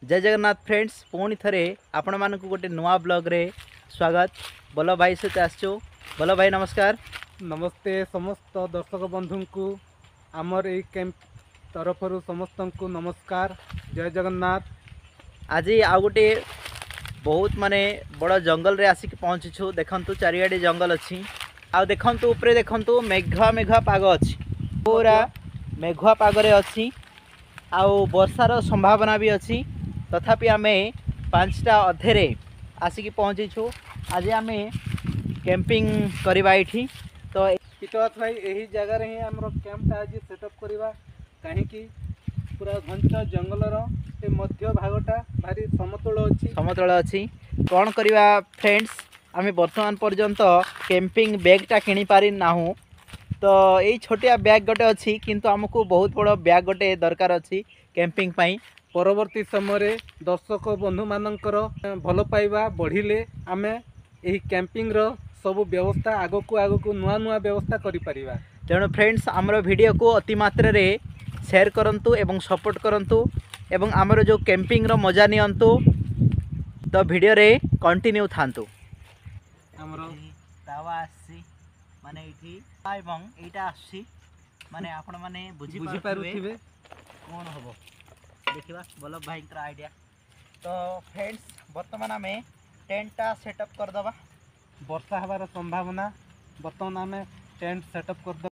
जय जगन्नाथ फ्रेंड्स पुणी थे आपण मानक गोटे नुआ ब्लॉग रे स्वागत। बल्लभ भाई सहित आसचु। बल्लभ भाई नमस्कार। नमस्ते समस्त दर्शक बंधु को आमर ए कैंप तरफ समस्त को नमस्कार। जय जगन्नाथ। आज आ गोटे बहुत माने बड़ जंगल रे आसिक पहुँचीछु। देखंतु चारिआडे जंगल अच्छी। आ देखंतु ऊपरे देखंतु मेघुआ मेघुआ पाग अच्छी, पूरा मेघुआ पागरे अच्छी। आउ वर्षार संभावना भी अच्छी। तथापि आमे 5टा अधेरे आसिक पहुँचीछु। आज आमे कैंपिंग करवा एठी। तो पितवात भाई यही जगह रे ही हमरो कैंपटा आज सेटअप करवा कहीं पूरा घंच जंगलर ए मध्य भागटा भारी समतल अच्छी समतल अच्छी। कौन करवा फ्रेंड्स, आम वर्तमान पर्यंत कैंपिंग बैगटा किणी पारि नाहु। तो यही छोटिया बैग गोटे अच्छी, किंतु आमको बहुत बड़ बैग गोटे दरकार अच्छी कैंपिंग पाई। परवर्ती समय दर्शक बंधु मानकर भल पाइबा बढ़िले आमे यही कैंपिंग रो सब व्यवस्था आग को नुआ नुआ व्यवस्था करि परिबा। तेणु फ्रेंड्स आमर वीडियो को अति मात्रा रे शेयर करंतु एवं सपोर्ट करंतु एवं आमर जो कैंपिंग रो मजा नियंतु। तो वीडियो रे कंटिन्यू थांतु। हमरो तावा आसी माने एठी एवं एटा आसी माने आपण माने बुझी पारुथिबे कौन हबो देखिबा बल्लभ भाई का आइडिया। तो फ्रेंड्स वर्तमान आमे टेंटटा सेटअप कर दबा। वर्षा हबार संभावना बर्तमान आमे टेंट सेटअप कर दो।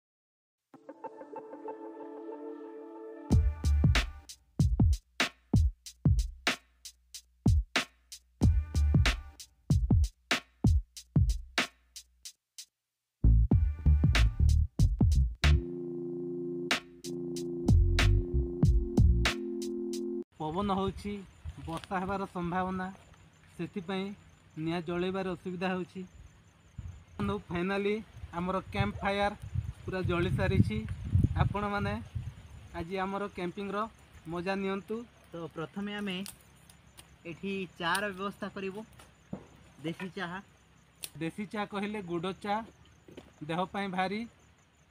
पवन होची वर्षा हबार संभावना से निया जलैबार असुविधा होची। फाइनाली आमर कैंप फायर पूरा जली सारी। आपण माने आज आमर कैंपिंग रो मजा नियंतु। तो प्रथमे आमे एठी चार व्यवस्था करिवो। देसी चाह कहले गुड़ चा देह पाई भारी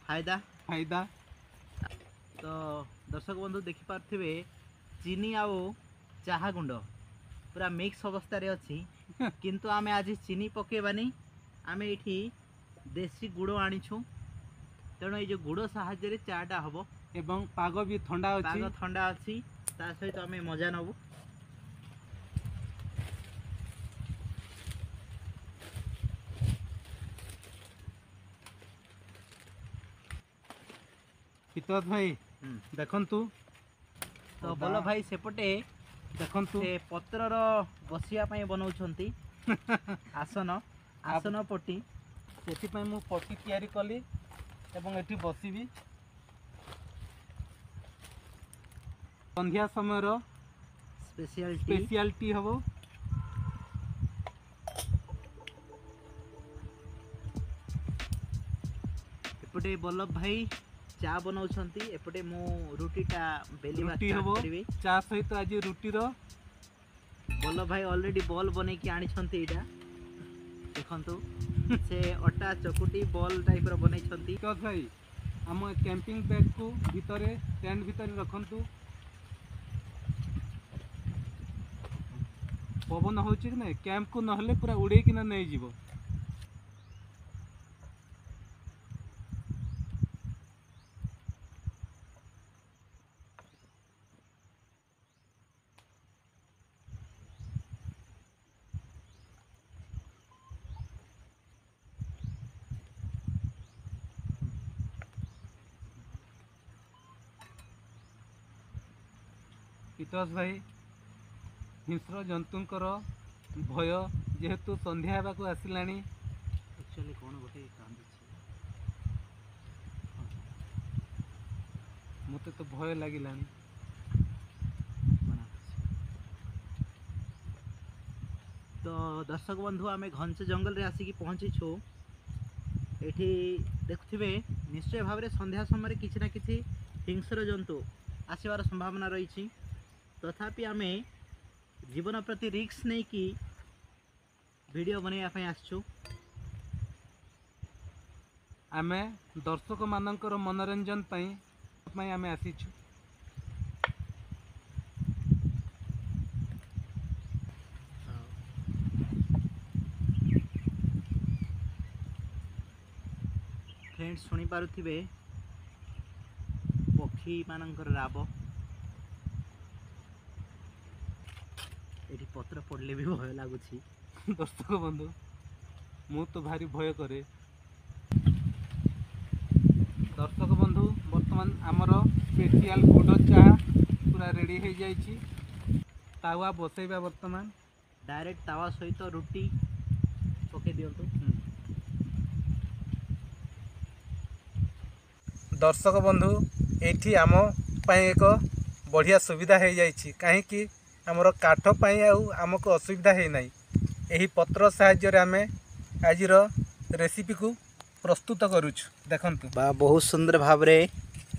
फायदा फायदा। तो दर्शक बंधु देखि पारथिबे चीनी आउ चाहा गुंड पूरा मिक्स अवस्था रे अच्छी। किंतु आमे आज चीनी पकेबानी, आमे एठी देसी गुड़ आनिछु। तेणु ये जो गुड़ साहाय्य चाटा हबो एवं पाग भी ठंडा अच्छी। पाग ठंडा अच्छी ता सहित आमे मजा नबु। पितवत भाई देखंतु। तो बोलो भाई सेपटे देखंतु से पत्रर बसिया पई बनाउछंती आसन आसन पट्टी। से मु पट्टी तैयारी कली एवं एठी बसिबी। संध्या समय रो स्पेशल टी हबो। एपटे बल्लभ भाई चा बनाउछंती, एपटे मु रुटीटा बेलिबा करबी। चा सहित आज रुटी रो बल्लभ भाई ऑलरेडी बॉल बनै कि आनिछंती। एटा देखंतु से अटा चकुटी बॉल टाइप रो बनै छंती। तो भाई हम कैंपिंग बैग को भितरे टेंट भितरे रखंतु। पवन होची कि नहीं कैंप को नहले पूरा उड़े कि ना नहीं जीवो। पितोष भाई हिंस्र जंतुंकर भय जेहेतु संध्या को आसिलानी। एक्चुअली कोन गोटे कांदी मते तो भय लागिलानी। तो दर्शक बंधु आमे घंच जंगल रे आसिकी पहुंची छु। एठी देखुथिबे निश्चय भाव रे संध्या समय किछि ना किछि हिंस्र जंतु आसीबार संभावना रही। तथापि आमे जीवन प्रति रिस्क नहीं कि वीडियो बनैया आसचु। आमे दर्शक मानकर मनोरंजन पई आमे आसीछु। फ्रेंड्स शुणी पारुथिबे पक्षी मानकर राब एठी पत्र पड़ले भी भय लागुछि। दर्शक बंधु मु तो भारी भय करे। दर्शक बंधु वर्तमान आमर स्पेशल गुड़ चाहा पूरा रेडी हो जाइए। तावा बसैबा वर्तमान डायरेक्ट तावा सहित रुटी पके दियंतु। दर्शक बंधु एठी आम पाई एक बढ़िया सुविधा हो जाइए कहीं आमर काठ पाई आमको असुविधा है नहीं। यही पत्र साहाय्य आम आज रेसिपी को प्रस्तुत करुछु। देखंतु बा बहुत सुंदर भाव रे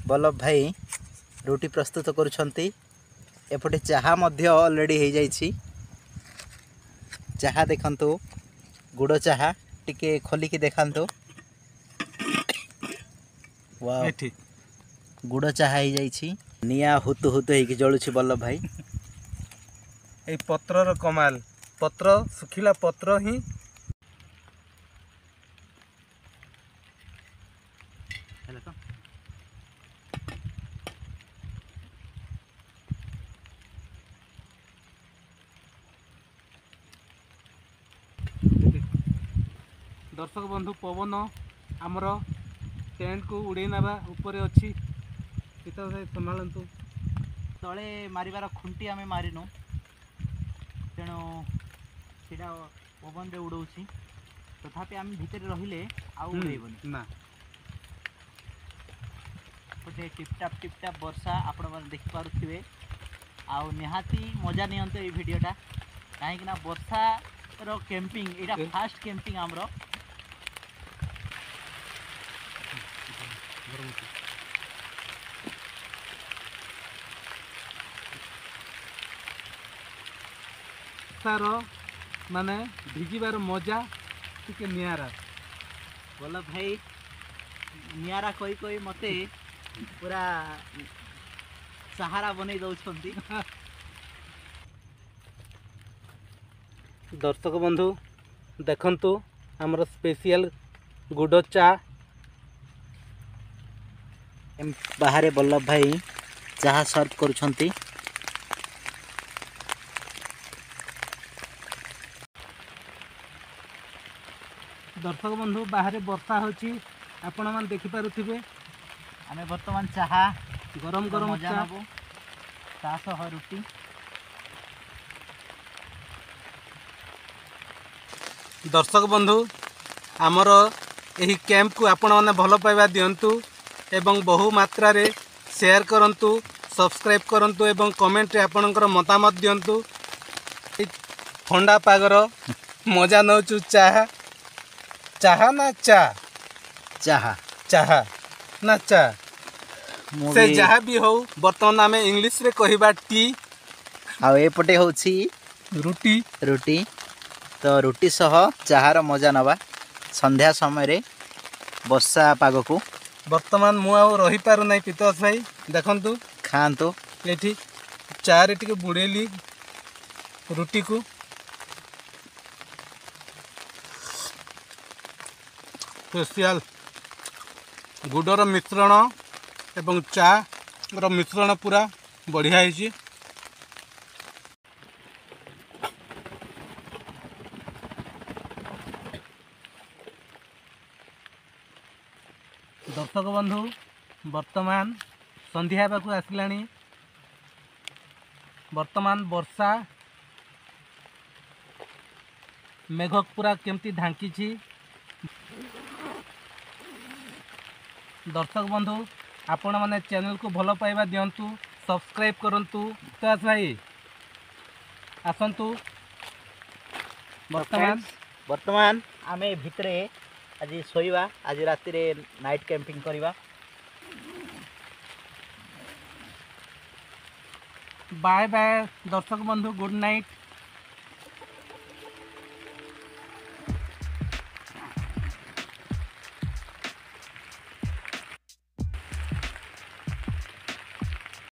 बल्लभ भाई रुटी प्रस्तुत करुछंती। एपटे चाहा मध्य ऑलरेडी हो जाइछि। चाहा देखंतु गुड़ चाहा टिके खोलिकी देखंतु। वाह एठी गुड़ चाहा हो जाइछि। निया हुतु हुतु ହେଇକି जळुछि बल्लभ भाई। ए पत्रर कमाल पत्र सुखिला पत्र ही हेला तो दर्शक बंधु पवन आमर टेंट को उड़े नाबा ऊपर अच्छी संभालतु। तले मारिबार खुंटी आमे मारिनु तेणु सीधा पवन रे उड़ौछि। तथापि आम भितर रहिले आउ उड़ेबनी ना गोटे टिपटाप वर्षा आपण मैंने देखि पारुथिबे। आउ निहाती मजा नियंतो ए वीडियोटा कहीं ना वर्षा रो कैंपिंग एटा फास्ट कैंपिंग हमरो। तार माने भिजिबार मजा टिके नियारा। बल्लभ भाई नियारा कोई कोई मते पूरा सहारा बनै दउछंती। दर्शक बंधु देखंतु हमर स्पेशल गुड़ चा बाहर बल्लभ भाई चाहा सर्व करुछंती। दर्शक बंधु बाहर वर्षा होची आपण मान देखि पारुथिबे। आमे वर्तमान चाहा गरम गरम मजा चा नबो ता सह रुटी। दर्शक बंधु आमर यही कैंप को आपण माने भल पाइबा दियंतु एवं बहु मात्रा रे शेयर करंतु सब्सक्राइब करंतु एवं कमेंट रे आपणकर मतामत दियंतु। ठंडा पागर मजा नउचु चाहा चाहा ना चा चाहा चाहा ना चा से जहाँ भी हो बर्तमान आम इंग्लीश रे कहबा टी आउ एपटे होछि रुटी रुटी। तो रुटी सह चाहार मजा नवा संध्या समय रे वर्षा पाग को। वर्तमान मु आउ रही पारु नाही पितोस भाई देखंतु खांतु एठी चार टिके बुड़ेली रुटी को। स्पेशल गुडर मिश्रण एवं चा रो मिश्रण पूरा बढ़िया है। दर्शक बंधु वर्तमान संध्या पाखु आसिलानी। वर्तमान वर्षा मेघ पूरा केमती ढांकी। दर्शक बंधु आपण माने चैनल को भल पाइबा दियंतु सब्सक्राइब करंतु। विकास भाई आसंतु वर्तमान आमे भितरे आज सोइबा आज राति रे नाइट कैंपिंग करिबा। बाय बाय दर्शक बंधु गुड नाइट।